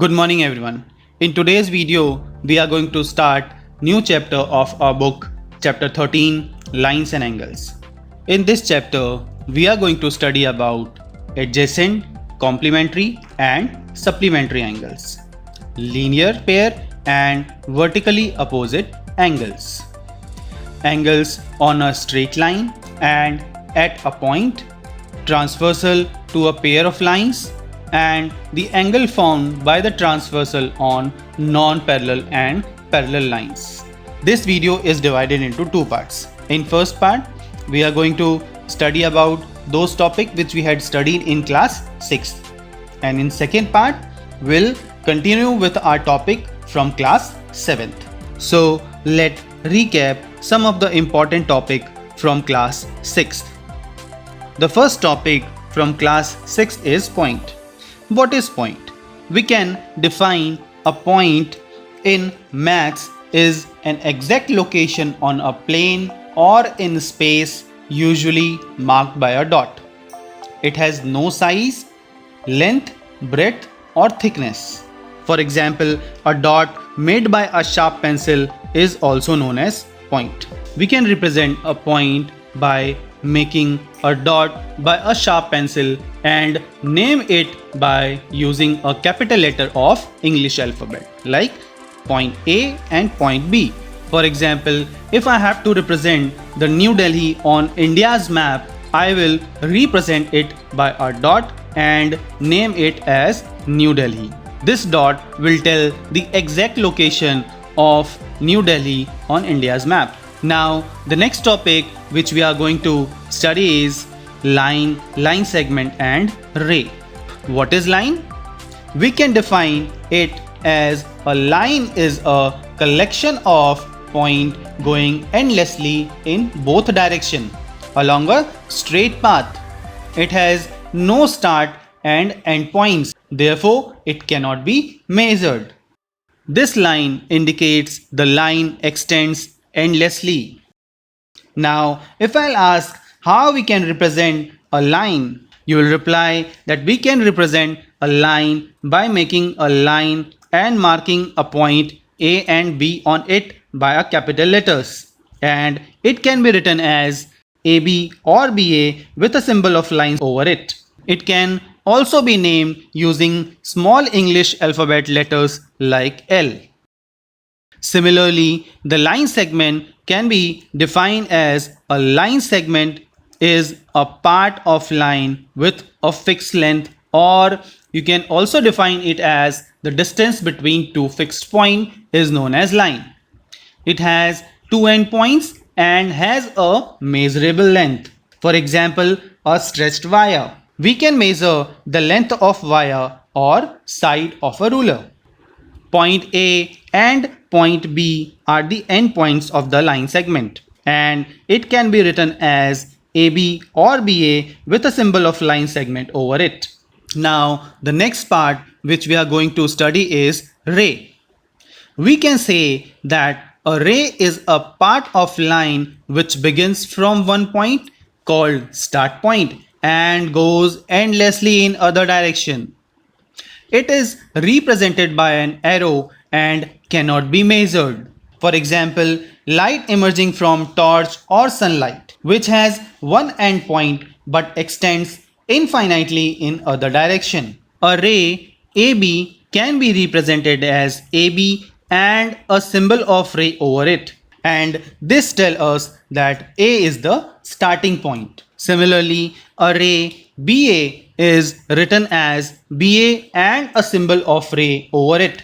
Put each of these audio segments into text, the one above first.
Good morning everyone. In today's video, we are going to start new chapter of our book, chapter 13, Lines and Angles. In this chapter, we are going to study about adjacent, complementary and supplementary angles, linear pair and vertically opposite angles, angles on a straight line and at a point, transversal to a pair of lines, and the angle formed by the transversal on non-parallel and parallel lines. This video is divided into two parts. In first part, we are going to study about those topics which we had studied in class 6th. And in second part, we'll continue with our topic from class 7th. So let's recap some of the important topic from class 6th. The first topic from class 6th is point. What is point? We can define a point in maths is an exact location on a plane or in space, usually marked by a dot. It has no size, length, breadth or thickness. For example, a dot made by a sharp pencil is also known as point. We can represent a point by making a dot by a sharp pencil and name it by using a capital letter of English alphabet like point A and point B. For example, if I have to represent the New Delhi on India's map, I will represent it by a dot and name it as New Delhi. This dot will tell the exact location of New Delhi on India's map. Now, the next topic which we are going to study is line, line segment and ray. What is line? We can define it as a line is a collection of points going endlessly in both directions along a straight path. It has no start and end points, therefore it cannot be measured. This line indicates the line extends endlessly. Now, if I'll ask how we can represent a line, you will reply that we can represent a line by making a line and marking a point A and B on it by a capital letters. And it can be written as AB or BA with a symbol of lines over it. It can also be named using small English alphabet letters like L. Similarly, the line segment can be defined as a line segment is a part of line with a fixed length, or you can also define it as the distance between two fixed points is known as line. It has two endpoints and has a measurable length. For example, a stretched wire. We can measure the length of wire or side of a ruler. Point A and point B are the endpoints of the line segment, and it can be written as AB or BA with a symbol of line segment over it. Now, the next part which we are going to study is ray. We can say that a ray is a part of line which begins from one point called start point and goes endlessly in other direction. It is represented by an arrow and cannot be measured. For example, light emerging from torch or sunlight, which has one endpoint but extends infinitely in other direction. A ray AB can be represented as AB and a symbol of ray over it. And this tells us that A is the starting point. Similarly, a ray BA is written as BA and a symbol of ray over it.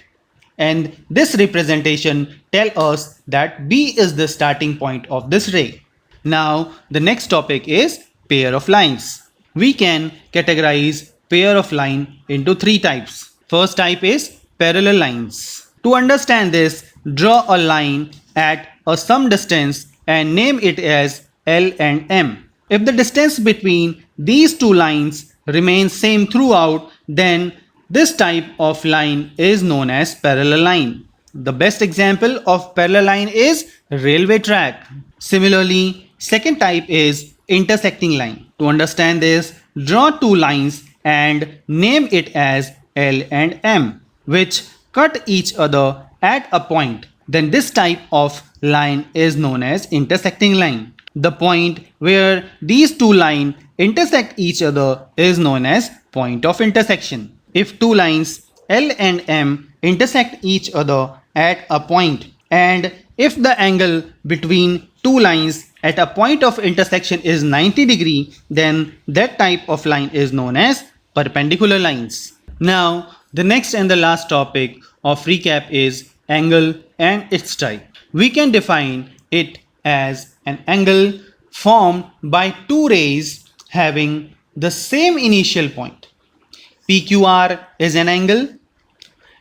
And this representation tells us that B is the starting point of this ray. Now, the next topic is pair of lines. We can categorize pair of line into three types. First type is parallel lines. To understand this, draw a line at a some distance and name it as L and M. If the distance between these two lines remains same throughout, then this type of line is known as parallel line. The best example of parallel line is railway track. Similarly, second type is intersecting line. To understand this, draw two lines and name it as L and M. which cut each other at a point, then this type of line is known as intersecting line. The point where these two lines intersect each other is known as point of intersection. If two lines L and M intersect each other at a point, and if the angle between two lines at a point of intersection is 90 degree, then that type of line is known as perpendicular lines. Now, the next and the last topic of recap is angle and its type. We can define it as an angle formed by two rays having the same initial point. PQR is an angle,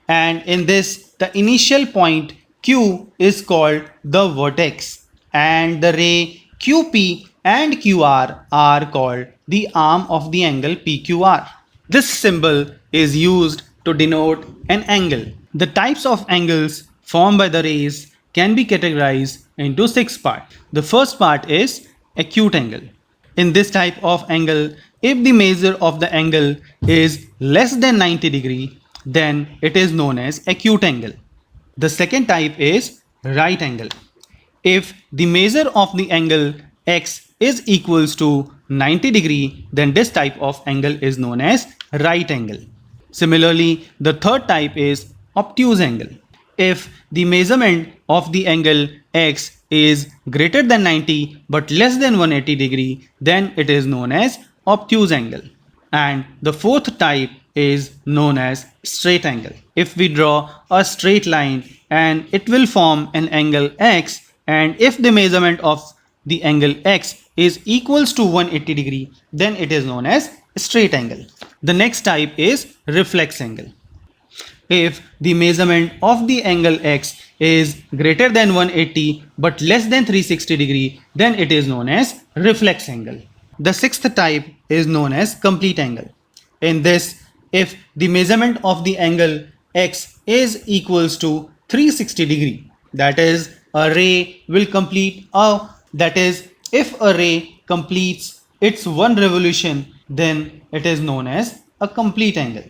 and in this the initial point Q is called the vertex, and the ray QP and QR are called the arm of the angle PQR. This symbol is used to denote an angle. The types of angles formed by the rays can be categorized into 6 parts. The first part is acute angle. In this type of angle, if the measure of the angle is less than 90 degree, then it is known as acute angle. The second type is right angle. If the measure of the angle x is equals to 90 degree, then this type of angle is known as right angle. Similarly, the third type is obtuse angle. If the measurement of the angle x is greater than 90 but less than 180 degree, then it is known as obtuse angle. And the fourth type is known as straight angle. If we draw a straight line and it will form an angle x, and if the measurement of the angle x is equals to 180 degree, then it is known as straight angle. The next type is reflex angle. If the measurement of the angle x is greater than 180 but less than 360 degree, then it is known as reflex angle. The sixth type is known as complete angle. In this, if the measurement of the angle x is equals to 360 degree, that is a ray will complete if a ray completes its one revolution, then it is known as a complete angle.